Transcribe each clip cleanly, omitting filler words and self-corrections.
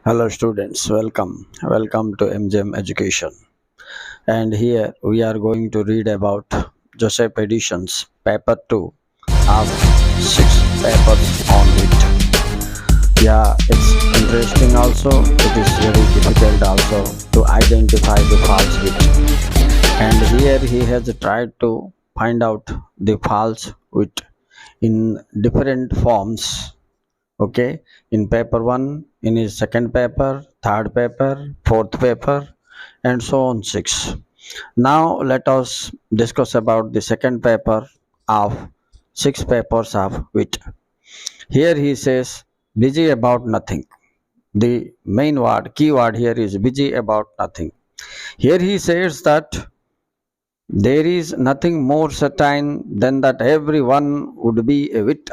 Hello students, welcome to MGM Education. And here we are going to read about Joseph Edition's paper 2 of 6 papers on it. Yeah, it's interesting also, it is very difficult also to identify the false wit. And here he has tried to find out the false wit in different forms. Okay, in paper 1, in his second paper, third paper, fourth paper, and so on 6. Now let us discuss about the second paper of 6 papers of wit. Here he says busy about nothing. The main word, key word here is busy about nothing. Here he says that there is nothing more certain than that everyone would be a wit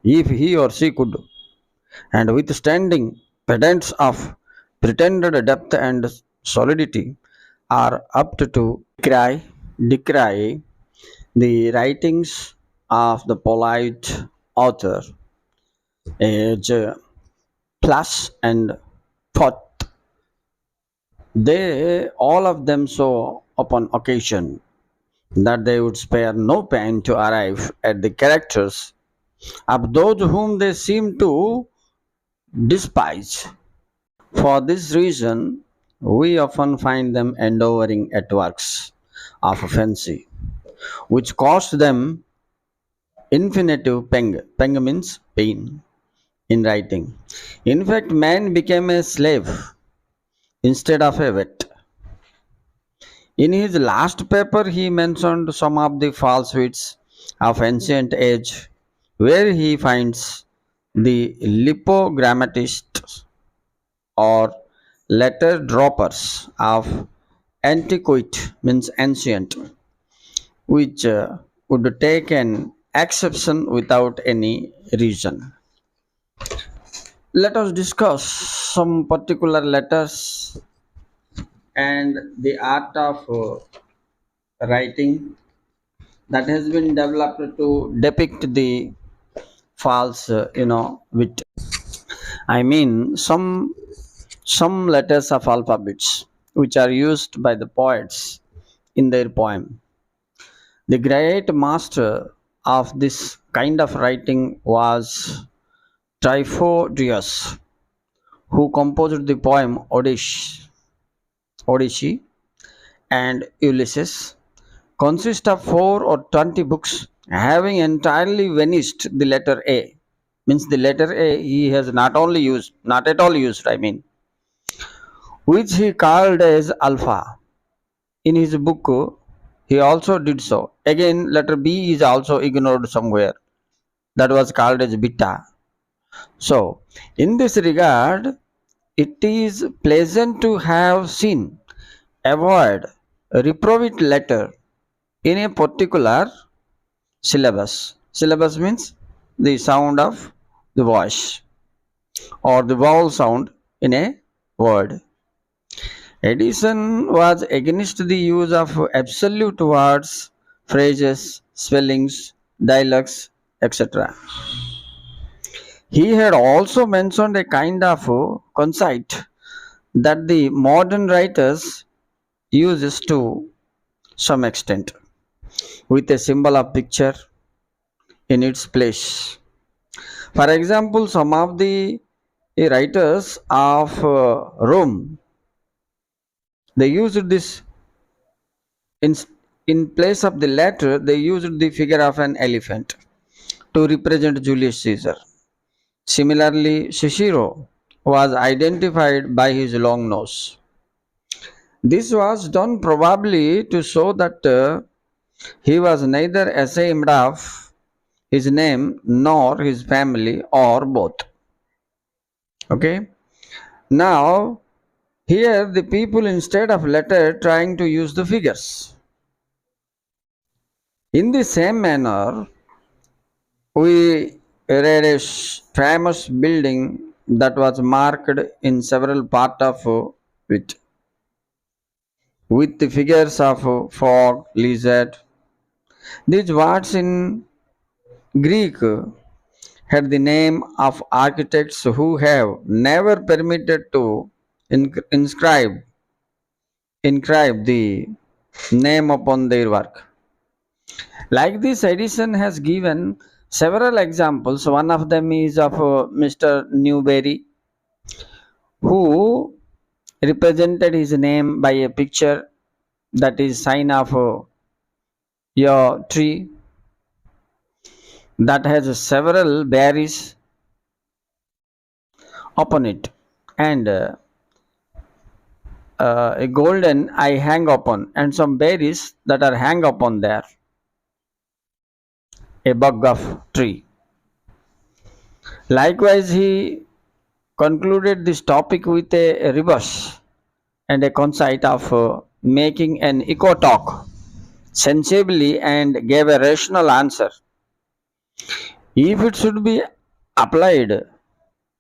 if he or she could, and withstanding pedants of pretended depth and solidity, are apt to decry the writings of the polite author, age plus and thought they all of them so upon occasion that they would spare no pain to arrive at the characters of those whom they seem to despise. For this reason, we often find them endeavoring at works of fancy, which cost them infinitive peng. Peng means pain in writing. In fact, man became a slave instead of a wit. In his last paper, he mentioned some of the false wits of ancient age, where he finds the lipogrammatists or letter droppers of antiquate means ancient, which would take an exception without any reason. Let us discuss some particular letters and the art of writing that has been developed to depict the false, wit. I mean, some letters of alphabets which are used by the poets in their poem. The great master of this kind of writing was Trifodius, who composed the poem Odyssey and Ulysses, consist of 4 or 20 books having entirely vanished the letter A. Means the letter A he has not at all used, I mean, which he called as alpha. In his book, he also did so. Again, letter B is also ignored somewhere. That was called as beta. So, in this regard, it is pleasant to have seen avoid a reprobate letter in a particular syllabus. Syllabus means the sound of the voice or the vowel sound in a word. Addison was against the use of absolute words, phrases, spellings, dialects, etc. He had also mentioned a kind of conceit that the modern writers uses to some extent, with a symbol of picture in its place. For example, some of the writers of Rome, they used this in, in place of the letter, they used the figure of an elephant to represent Julius Caesar. Similarly, Cicero was identified by his long nose. This was done probably to show that he was neither ashamed of his name nor his family or both. Okay. Now, here the people instead of letter trying to use the figures. In the same manner, we read a famous building that was marked in several parts of it with the figures of frog, lizard. These words in Greek had the name of architects who have never permitted to inscribe the name upon their work. Like this, Edison has given several examples. One of them is of Mr. Newberry, who represented his name by a picture that is sign of a tree that has several berries upon it, and a golden I hang upon, and some berries that are hang upon there, a bug of tree. Likewise, he concluded this topic with a reverse and a conceit of making an echo talk sensibly, and gave a rational answer. If it should be applied,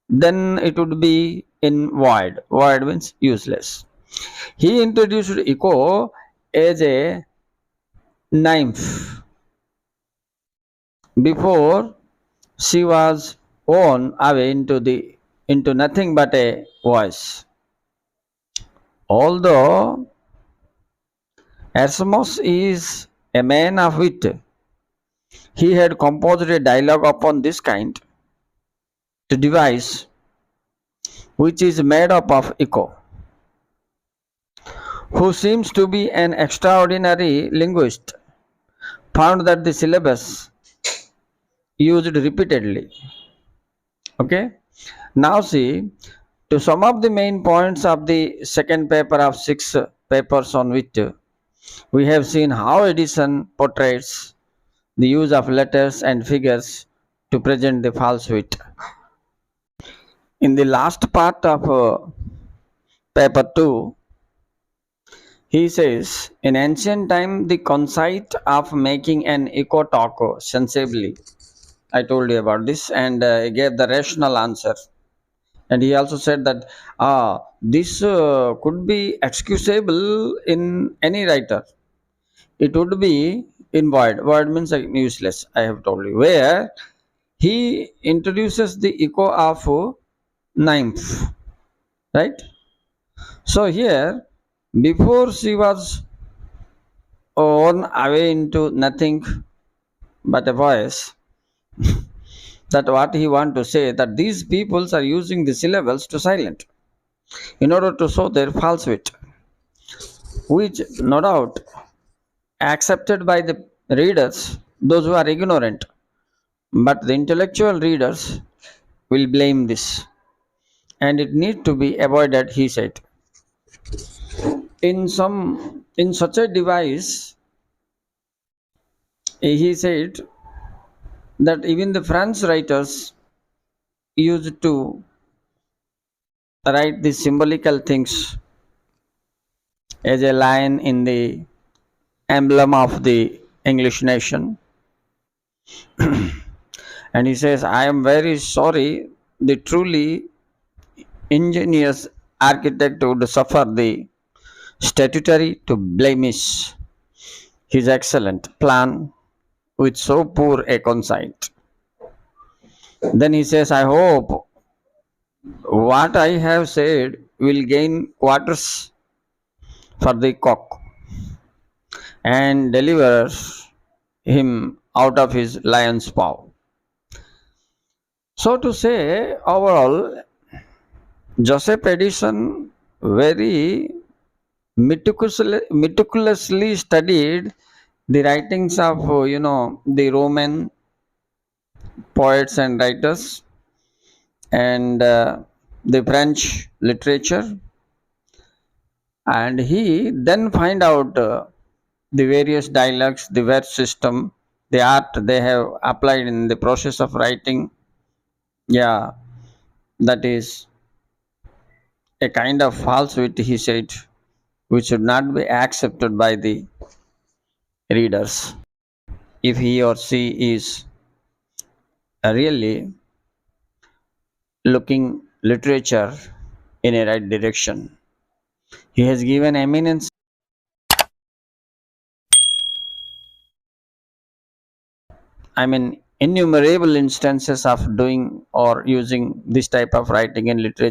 then it would be in void. Void means useless. He introduced echo as a nymph before she was worn away into nothing but a voice. Although Erasmus is a man of wit, he had composed a dialogue upon this kind to devise, which is made up of echo, who seems to be an extraordinary linguist, found that the syllabus used repeatedly. Okay. Now see, to sum up the main points of the second paper of six papers on wit, we have seen how Edison portrays the use of letters and figures to present the false wit. In the last part of paper 2, he says, in ancient time, the conceit of making an echo talk sensibly. I told you about this, and he gave the rational answer. And he also said that this could be excusable in any writer. It would be in void. Void means useless, I have told you. Where he introduces the echo of nymph, right? So here, before she was worn away into nothing but a voice, that what he want to say, that these peoples are using the syllables to silent in order to show their false wit, which no doubt accepted by the readers, those who are ignorant, but the intellectual readers will blame this, and it need to be avoided, he said. In such a device, he said that even the French writers used to write the symbolical things as a lion in the emblem of the English nation. And he says, I am very sorry, the truly ingenious architect would suffer the statutory to blemish his excellent plan with so poor a conceit. Then he says, I hope what I have said will gain quarters for the cock and deliver him out of his lion's paw. So to say, overall, Joseph Addison very meticulously studied the writings of the Roman poets and writers, and the French literature, and he then find out the various dialects, the verse system, the art they have applied in the process of writing. Yeah, that is a kind of falsehood, he said, which should not be accepted by the readers if he or she is really looking literature in a right direction. He has given eminence, I mean, innumerable instances of doing or using this type of writing in literature